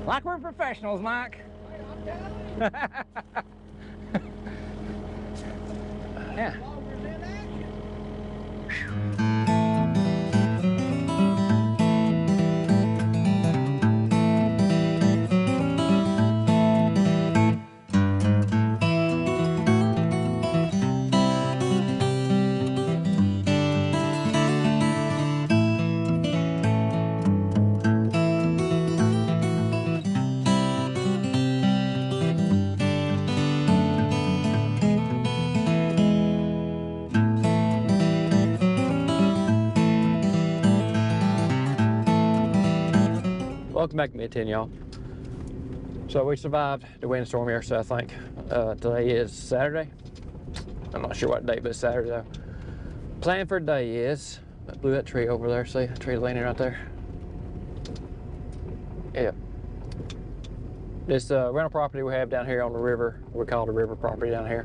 Like we're professionals, Mike. Yeah. Welcome back to Mid-10, y'all. So we survived the windstorm here, so I think today is Saturday. I'm not sure what day, but it's Saturday though. Plan for today is, I blew that tree over there, see that tree leaning right there? Yeah. This rental property we have down here on the river, we call it a river property down here.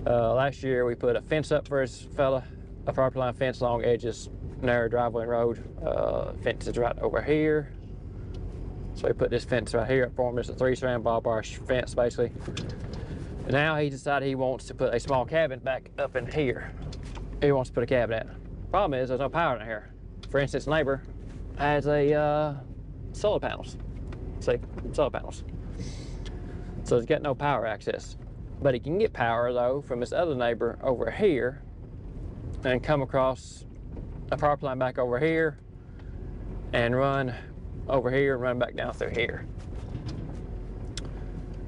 Last year we put a fence up for this fella, a property line fence along edges, narrow driveway and road. Fence is right over here. So we put this fence right here up for him. It's a 3-strand barbed wire fence basically. And now he decided he wants to put a small cabin back up in here. He wants to put a cabin at. Problem is there's no power in here. For instance, neighbor has a solar panels. See, solar panels. So he's got no power access. But he can get power though from his other neighbor over here and come across a power line back over here and run over here and run back down through here.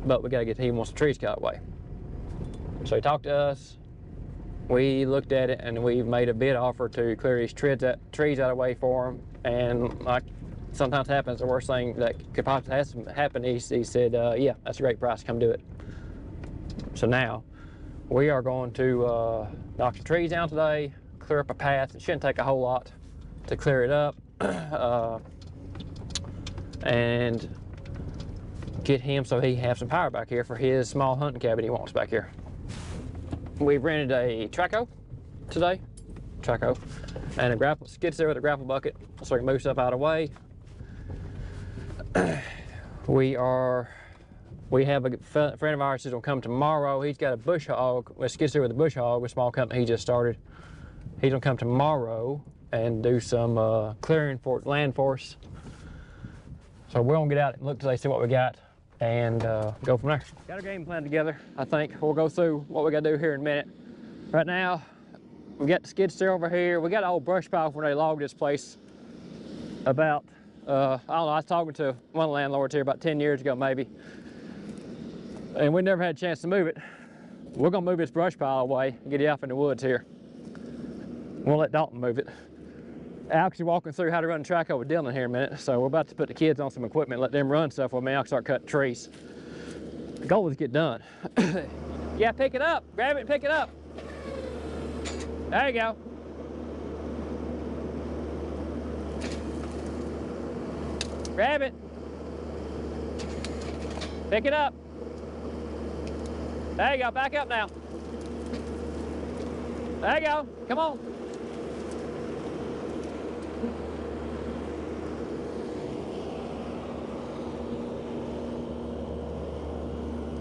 But we gotta get, he wants the trees cut away. So he talked to us, we looked at it, and we made a bid offer to clear these trees out of the way for him. And like sometimes happens, the worst thing that could possibly happen, he said, yeah, that's a great price, come do it. So now we are going to knock the trees down today, clear up a path. It shouldn't take a whole lot to clear it up. And get him so he has some power back here for his small hunting cabin he wants back here. We've rented a traco today, and a grapple skid steer with a grapple bucket so we can move stuff out of the way. We have a friend of ours who's gonna come tomorrow. He's got a bush hog, a skid steer with a bush hog, a small company he just started. He's gonna come tomorrow and do some clearing for land for us. So we're gonna get out and look today, see what we got, and go from there. Got our game plan together, I think. We'll go through what we gotta do here in a minute. Right now, we got the skid steer over here. We got an old brush pile where they logged this place about, I don't know, I was talking to one of the landlords here about 10 years ago maybe, and we never had a chance to move it. We're gonna move this brush pile away and get it off in the woods here. We'll let Dalton move it. Alex is walking through how to run a traco with Dylan here in a minute, so we're about to put the kids on some equipment, let them run stuff with me. I'll start cutting trees. The goal is to get done. Yeah, pick it up, grab it and pick it up. There you go. Grab it. Pick it up. There you go, back up now. There you go, come on.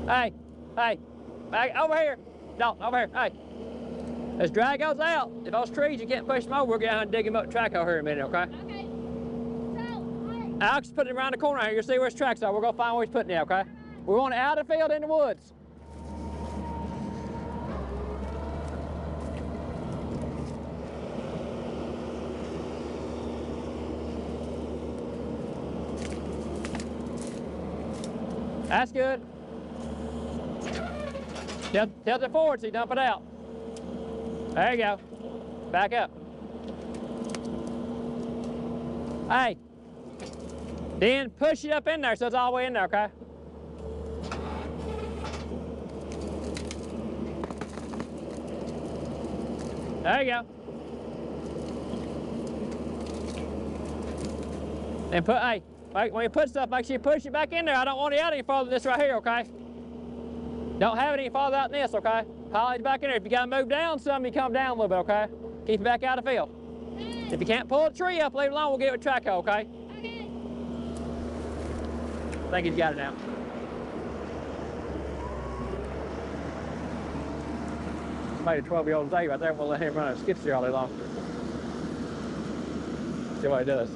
Hey, back over here. No, over here, hey. Let's drag those out. If those trees, you can't push them over, we'll get out and dig them up the track over here in a minute, okay? Okay. So, Alex is putting it around the corner here. You'll see where his tracks are. We're gonna find where he's putting it, okay? We want it out of the field in the woods. That's good. Tilt it forward so you dump it out. There you go. Back up. Hey, then push it up in there so it's all the way in there, okay? There you go. And put, hey, when you put stuff, make sure you push it back in there. I don't want it out any farther than this right here, okay? Don't have it any farther out than this, okay? Haul it back in there. If you gotta move down some, you come down a little bit, okay? Keep it back out of the field. Okay. If you can't pull the tree up, leave it alone, we'll get it with track hoe, okay? Okay. I think he's got it now. Made a 12-year-old day right there. We'll let him run a skid steer all day long. See what he does.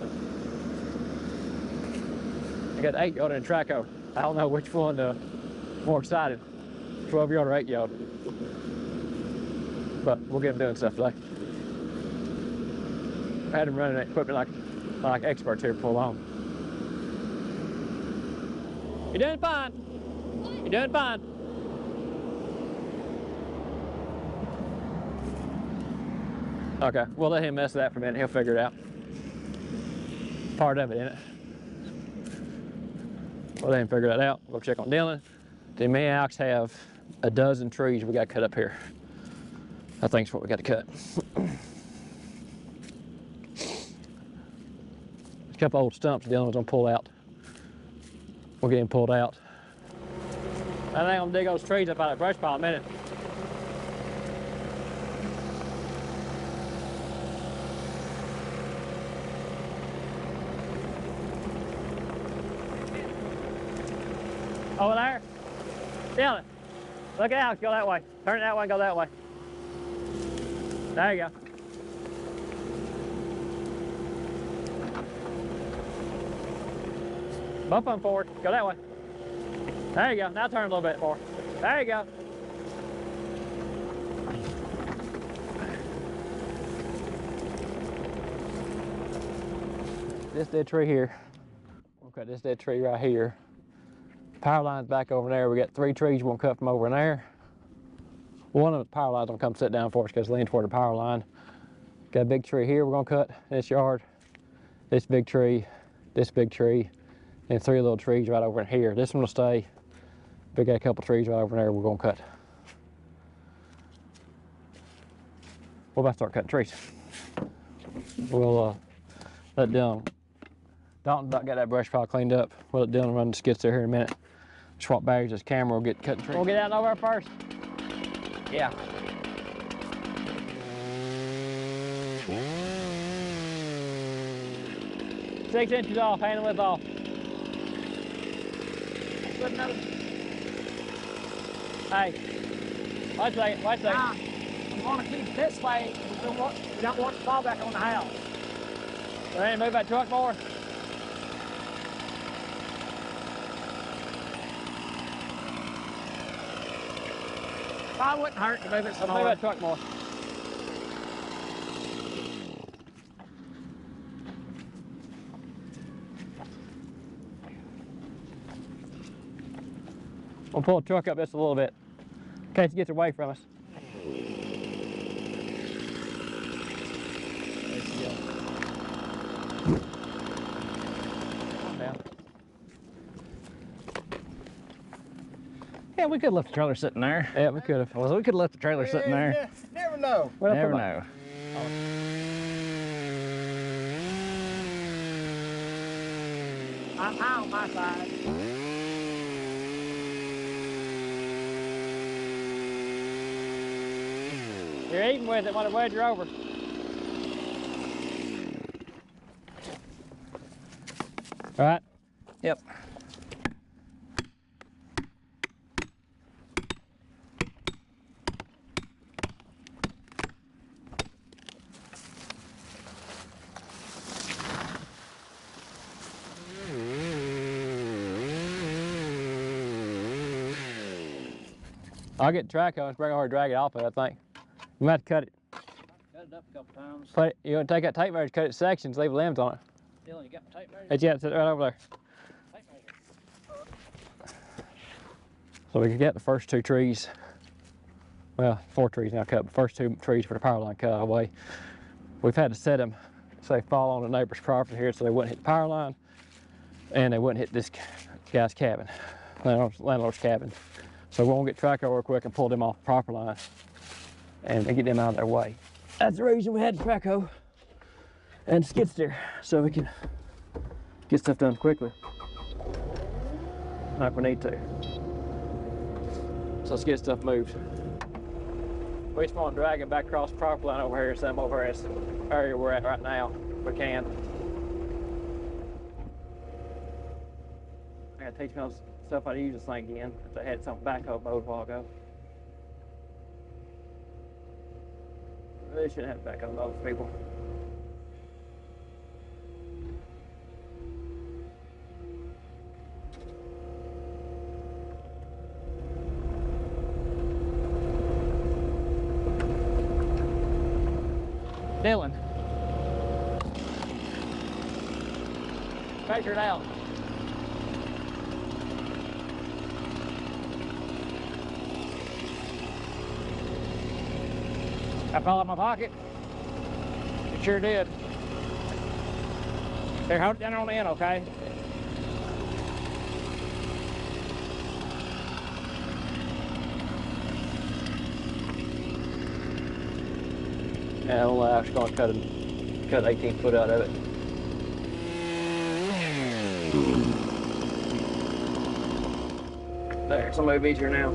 I got 8-year-old and a Traco. I don't know which one more excited, 12-year-old or 8-year-old. But we'll get him doing stuff today. I had him running equipment like experts here before long. You're doing fine. You're doing fine. Okay, we'll let him mess with that for a minute. He'll figure it out. Part of it, isn't it? We'll let him figure that out. We'll check on Dylan. Then me and Alex have a dozen trees we got to cut up here. I think it's what we got to cut. A couple old stumps Dylan was gonna pull out. We'll get him pulled out. I think I'm gonna dig those trees up out of the brush pile in a minute. Over there? Dylan, look at Alex, go that way. Turn it that way and go that way. There you go. Bump them forward, go that way. There you go, now turn a little bit more. There you go. This dead tree here, we'll cut this dead tree right here. Power line's back over there. We got 3 trees we're gonna cut from over in there. One of the power lines gonna come sit down for us because it's leaning toward the power line. Got a big tree here we're gonna cut in this yard. This big tree, and 3 little trees right over in here. This one will stay. We got a couple trees right over there we're gonna cut. We're about to start cutting trees. We'll let Dalton got that brush pile cleaned up. We'll let Dylan run the skid steer here in a minute. Swap batteries, this camera will get cutting trees. We'll get out over there first. Yeah. Six inches off, hand and width off. Hey, wait a second, wait a second. We want to keep this way. We don't want to fall back on the house. Ready to move that truck more? Probably wouldn't hurt to move it some Move more. that truck more. We'll pull the truck up just a little bit in case it gets away from us. Yeah, we could have left the trailer sitting there. Yeah, we could have. Well, we could have left the trailer sitting there. Yeah, never know. Never know. I'm high on my side. You're even with it when it wedges over. All right? Yep. I'll get the track on. It's pretty hard to drag it off of it, I think. You might have to cut it. Cut it up a couple times. Put it, you want to take that tape measure, cut it in sections, leave limbs on it. Dylan, you got my tape measure? It's yeah, it's right over there. Tape measure. So we can get the first 2 trees. Well, 4 trees now cut, but first 2 trees for the power line cut away. We've had to set them so they fall on the neighbor's property here so they wouldn't hit the power line and they wouldn't hit this guy's cabin, landlord's cabin. So we're gonna get track over real quick and pull them off the proper line and get them out of their way. That's the reason we had the track hoe and skid steer, so we can get stuff done quickly, like we need to. So let's get stuff moved. We just want to drag them back across the property line over here, send them over here. It's the area we're at right now, if we can. I had to teach me all this stuff how to use this thing again. If they had something backhoe mode a while ago. Really shouldn't have backhoe modes, people. Dylan. Measure it out. I fell out of my pocket. It sure did. Here, hold it down on the end, okay? Yeah, I'm actually going to cut 18 foot out of it. There, it's a little bit easier now.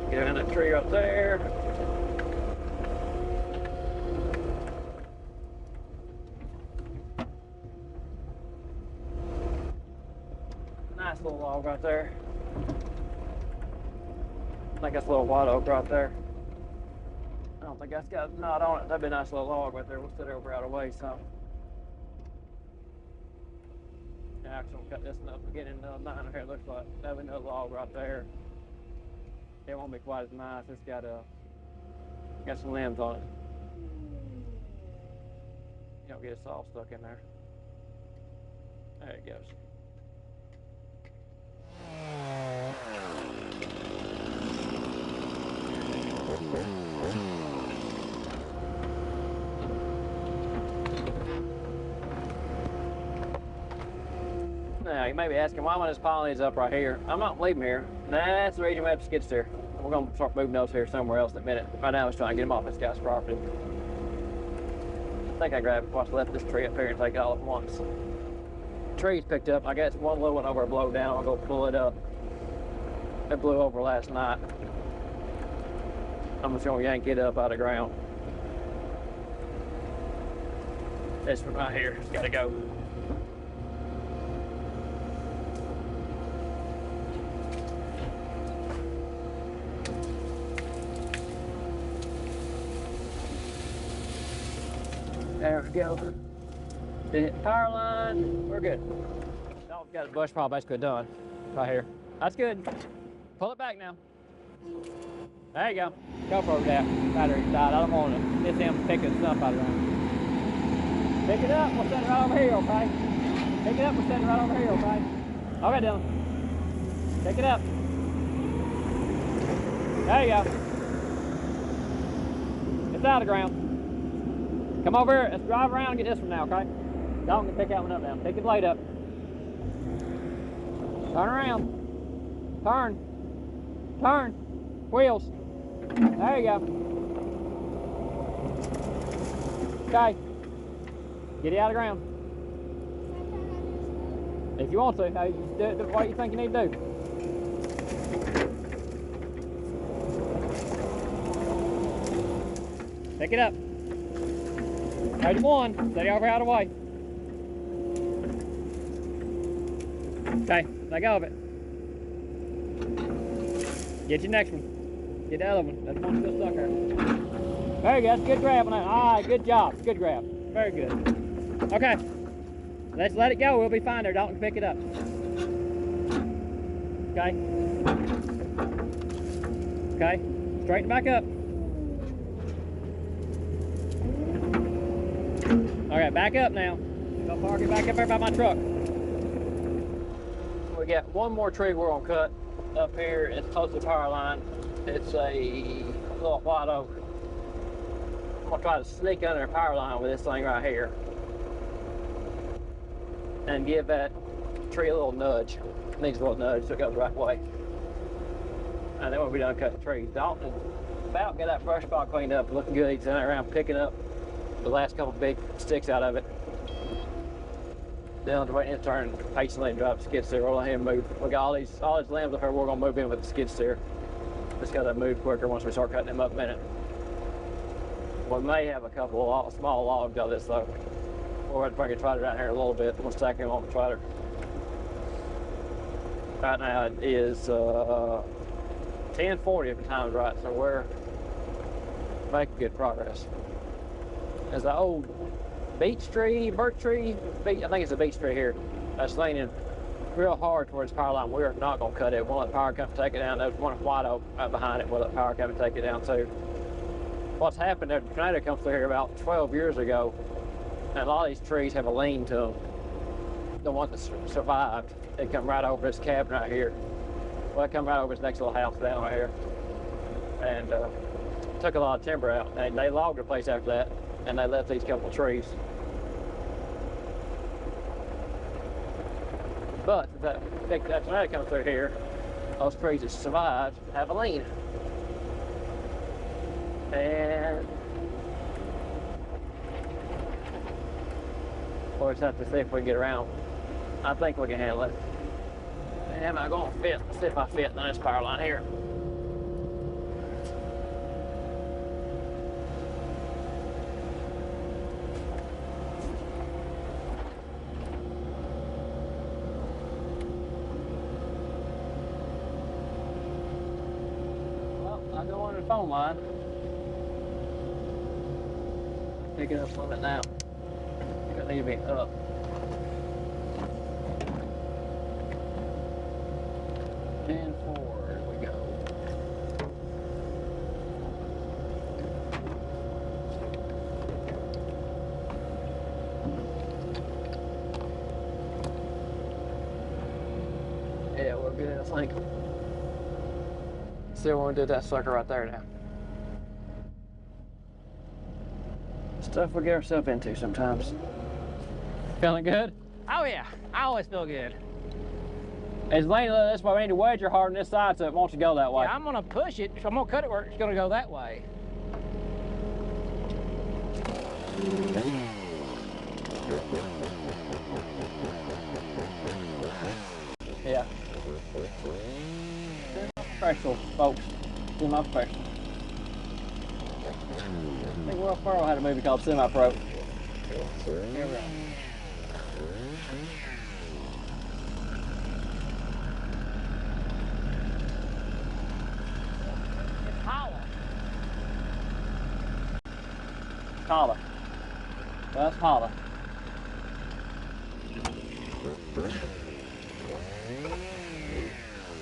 Get around that tree right there. Nice little log right there. I think that's a little white oak right there. I don't think that's got a knot on it. That'd be a nice little log right there. We'll sit over out of the way some. Yeah, actually, we'll cut this one up and get in another 9 here. It looks like that'd be another log right there. It won't be quite as nice. It's got some limbs on it. You don't get a saw stuck in there. There it goes. Now, you may be asking, why am I just piling these up right here? I'm not leaving them here. That's the reason we have to skid steer. We're going to start moving those here somewhere else in a minute. Right now, I was trying to get them off this guy's property. I think I grabbed it before I left this tree up here and take it all at once. Tree's picked up. I got one little one over blow down. I'll go pull it up. It blew over last night. I'm just going to yank it up out of the ground. This one right here has got to go. There we go. Didn't hit the power line. We're good. Now we've got the bush pile basically done right here. That's good. Pull it back now. There you go. Go for that battery died. I don't want to miss him picking Stump out of there. Pick it up. We'll set it right over here, okay? Pick it up. We'll set it right over here, okay? Okay, Dylan. Pick it up. There you go. It's out of the ground. Come over here. Let's drive around and get this one now, okay? Don't pick that one up now. Pick the blade up. Turn around. Turn. Turn. Wheels. There you go. Okay. Get it out of the ground. If you want to, how you do it the way you think you need to do. Pick it up. Ready one. Steady over out of the way. Okay, let go of it. Get your next one. Get the other one. That's one still stuck there. Very good. That's good grab on that. All right, good job. Good grab. Very good. Okay. Let's let it go. We'll be fine there. Dalton, pick it up. Okay. Okay. Straighten back up. Okay, back up now. Go park it back up there by my truck. We got one more tree we're gonna cut up here. It's close to the power line. It's a little white oak. I'm gonna try to sneak under the power line with this thing right here and give that tree a little nudge. It needs a little nudge so it goes the right way. And then we'll be done cutting trees. Dalton about get that brush pile cleaned up, looking good. He's running around picking up the last couple big sticks out of it. Dylan's waiting his turn, patiently and drive the skid steer. We'll let him move. We got all these limbs up here. We're gonna move in with the skid steer. Just gotta move quicker once we start cutting them up in a minute. We may have a couple of small logs out of this though. We'll have to bring a trailer down here in a little bit. We'll stack him on the trailer. Right now it is 10:40 if the time's right, so we're making good progress. There's an old beech tree, birch tree, I think it's a beech tree here, that's leaning real hard towards the power line. We are not going to cut it. We'll let power company take it down. There's one white oak right behind it. We'll let power company take it down too. What's happened, a tornado comes through here about 12 years ago, and a lot of these trees have a lean to them. The one that survived, it come right over this cabin right here. Well, it come right over this next little house down right here, and took a lot of timber out. And they logged the place after that, and they left these couple of trees. But that tornado comes through here, those trees that survived have a lean. And we'll just have to see if we can get around. I think we can handle it. Am I going to fit? Let's see if I fit on this power line here. Well, I go on the phone line. Pick it up a little bit now. I need to be up. And forward we go. Yeah, we're good, I think. Still want to do that sucker right there now. Stuff we get ourselves into sometimes. Feeling good? Oh yeah, I always feel good. It's leaning a little this way. We need to wedge her hard on this side so it wants to go that way. Yeah, I'm gonna push it. So I'm gonna cut it where it's gonna go that way. Yeah. Professional, folks. Semi-professional. I think Will Ferrell had a movie called Semi-Pro. Here we go. Holla. Well, that's holla.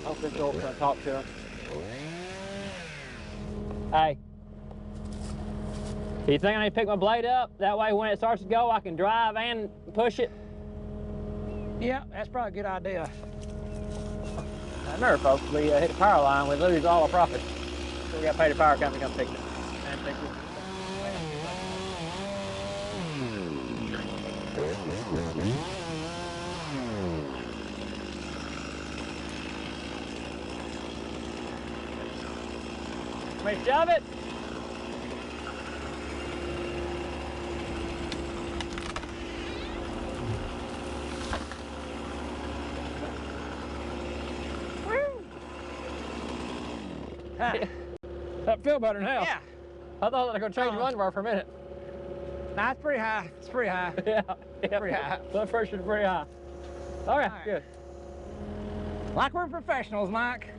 Hope this girl's gonna talk to him. Hey. Do you think I need to pick my blade up? That way when it starts to go, I can drive and push it? Yeah, that's probably a good idea. Remember, folks, we hit the power line, we lose all our profit. So we got to pay the power company to come fix it. And fix it. Let me shove it. That feel better now. Yeah. I thought I was going to change the underbar for a minute. Nah, it's pretty high. It's pretty high. Yeah. Pretty high. Blood pressure's pretty high. All right, good. Like we're professionals, Mike.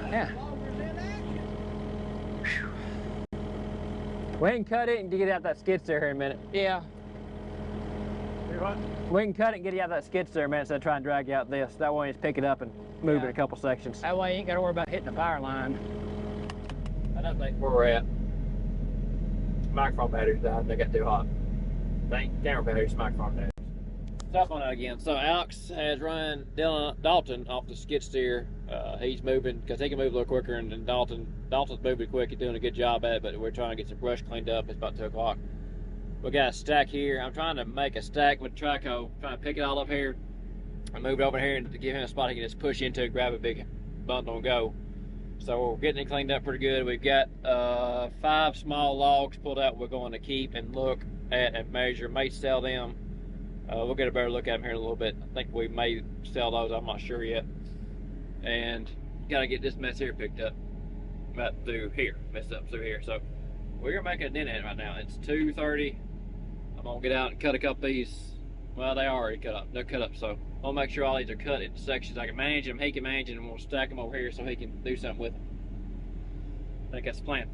Yeah. We can cut it and get out that skid steer here in a minute. Yeah. We can cut it and get you out that skid steer in a minute instead of trying to drag you out this. That way, just pick it up and move it a couple sections. That way, you ain't got to worry about hitting the power line. I don't think where we're at. Microphone batteries died. They got too hot. Camera batteries, microphone batteries. Tough on that again. So Alex has run Dalton off the skid steer. He's moving because he can move a little quicker, and Dalton's moving quick. He's doing a good job at it, but we're trying to get some brush cleaned up. It's about 2 o'clock. We got a stack here. I'm trying to make a stack with Traco, trying to pick it all up here and move it over here and to give him a spot he can just push into and grab a big bundle and go. So we're getting it cleaned up pretty good. We've got 5 small logs pulled out we're going to keep and look at and measure, may sell them. We'll get a better look at them here in a little bit. I think we may sell those, I'm not sure yet. And gotta get this mess here picked up. About through here, messed up through here. So we're making a dent in it right now. It's 2:30. I'm gonna get out and cut a couple of these. Well, they already cut up. They're cut up, so I'll make sure all these are cut into sections. I can manage them, he can manage them, and we'll stack them over here so he can do something with them. I think that's the plan.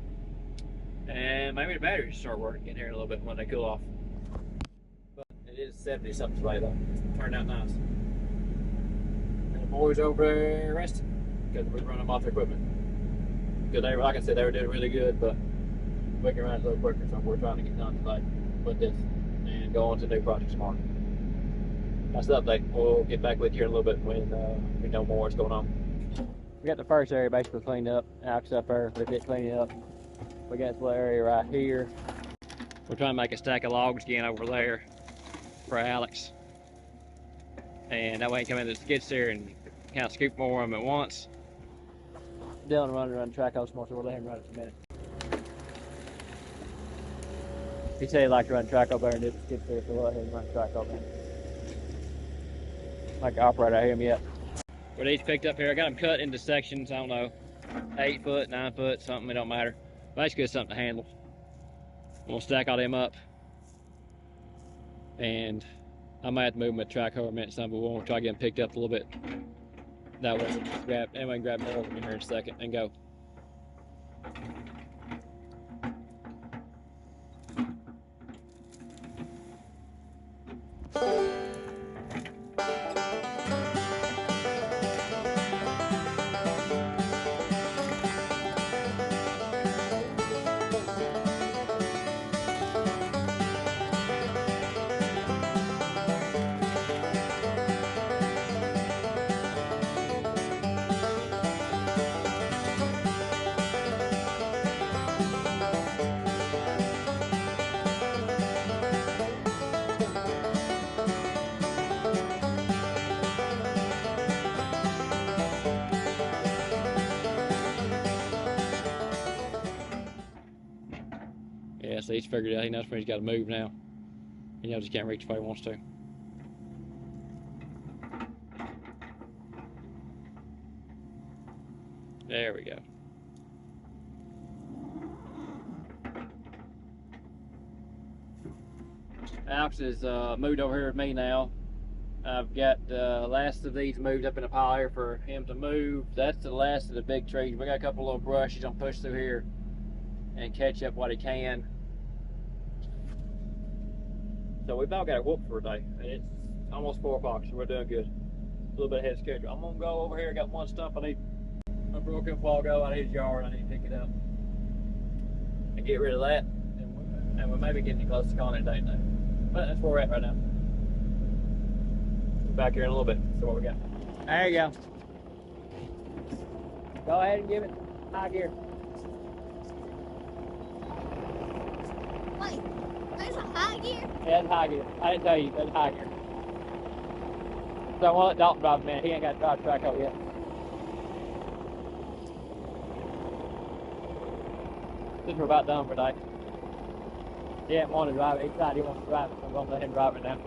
And maybe the batteries start working in here a little bit when they cool off. But it is 70 something today though. Turned out nice. And the boys over there resting because we're running them off their equipment. Because they, like I said, they were doing really good, but we can run it a little quicker, so we're trying to get done today with this and go on to new projects tomorrow. That's the update. We'll get back with you in a little bit when we know more what's going on. We got the first area basically cleaned up. Alex up there, we did clean it up. We got this little area right here. We're trying to make a stack of logs again over there for Alex. And that way he can come into the skid steer and kind of scoop more of them at once. Dylan running around the track house more, so we'll let him run it in a minute. He said he'd like to run track over there and do the skid steer, so we'll let him run track over there. Like the operator, I hear him yet. But these picked up here, I got them cut into sections, I don't know, 8 foot, 9 foot, something, it don't matter. Basically, it's something to handle. We'll stack all them up. And I might have to move them at the track over a minute, but we'll try to get them picked up a little bit. That way, we can grab more of them in here in a second and go. Yeah, so he's figured out, he knows when he's got to move now. He knows he can't reach if he wants to. There we go. Alex has moved over here with me now. I've got the last of these moved up in a pile here for him to move. That's the last of the big trees. We got a couple little brush he's gonna push through here and catch up what he can. So we've now got a whoop for a day, and it's almost 4 o'clock, so we're doing good. A little bit ahead of schedule. I'm gonna go over here. I got one stump I need. A broken Walgo. I need his yard. I need to pick it up and get rid of that. And we're maybe getting close to calling it a day now. But that's where we're at right now. We're back here in a little bit. So what we got? There you go. Go ahead and give it high gear. Wait, there's a high gear? Yeah, that's high gear. I didn't tell you, that's high gear. So I want to let Dalton drive a minute. He ain't got to drive the track out yet. Since we're about done for today. He didn't want to drive it. He decided he wants to drive it, so I'm going to let him drive it now.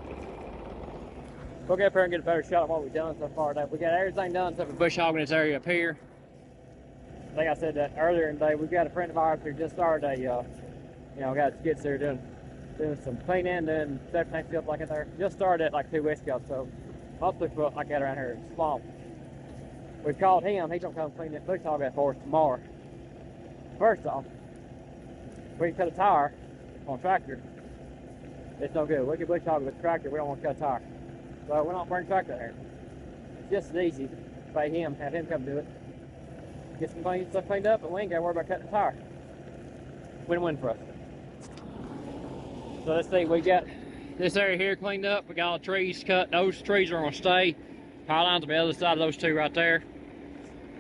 We'll get up here and get a better shot of what we've done so far today. We got everything done except for bush hogging this area up here. I think I said that earlier in the day. We've got a friend of ours who just started a, got a skid steer doing some cleaning, doing septic tank stuff like that there. Just started it like 2 weeks ago, so mostly for like that around here, swamp. We've called him. He's gonna come clean that bush hog that for us tomorrow. First off, we can cut a tire on a tractor. It's no good. We can bush hog with a tractor. We don't want to cut a tire. So we're not bringing a tractor here. It's just as easy to pay him, have him come do it. Get some stuff cleaned up, and we ain't got to worry about cutting the tire. Win-win for us. So let's see, we got this area here cleaned up. We got all the trees cut. Those trees are going to stay. Power lines on the other side of those two right there.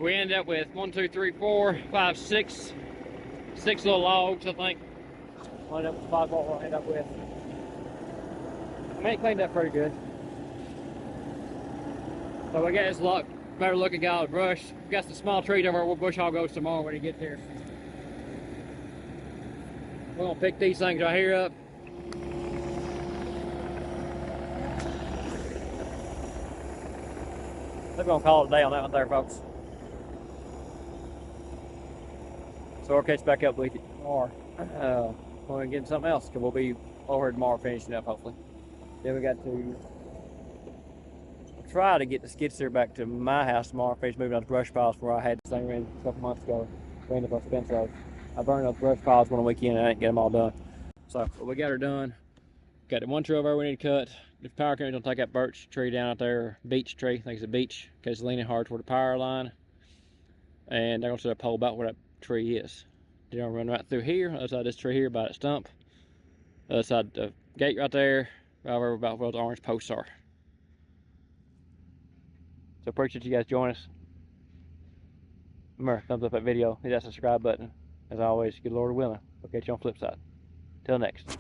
We ended up with 1, 2, 3, 4, 5, 6 little logs, I think. One of them spots what we'll end up with. I mean, it cleaned up pretty good. So we got this better looking guy with brush. We got some small trees over where bush hog goes tomorrow when he gets here. We're gonna pick these things right here up. We're gonna call it a day on that one there, folks. So we'll catch back up with you tomorrow. We're getting something else, because we'll be over here tomorrow finishing up, hopefully. Then we got to try to get the skid steer back to my house tomorrow, finish moving those brush piles where I had this thing ran a couple months ago. Ran up those fence rows. I burned those brush piles one weekend and I didn't get them all done. So we got her done. Got the one tree over there we need to cut. The power company's gonna take that birch tree down out there, beech tree, I think it's a beech, because it's leaning hard toward the power line. And they're gonna set a pole about where that tree is. They're gonna run right through here, other side of this tree here by that stump. Other side of the gate right there, right over about where those orange posts are. So appreciate you guys joining us. Remember, thumbs up that video, hit that subscribe button. As always, good Lord willing, we'll catch you on the flip side. Till next.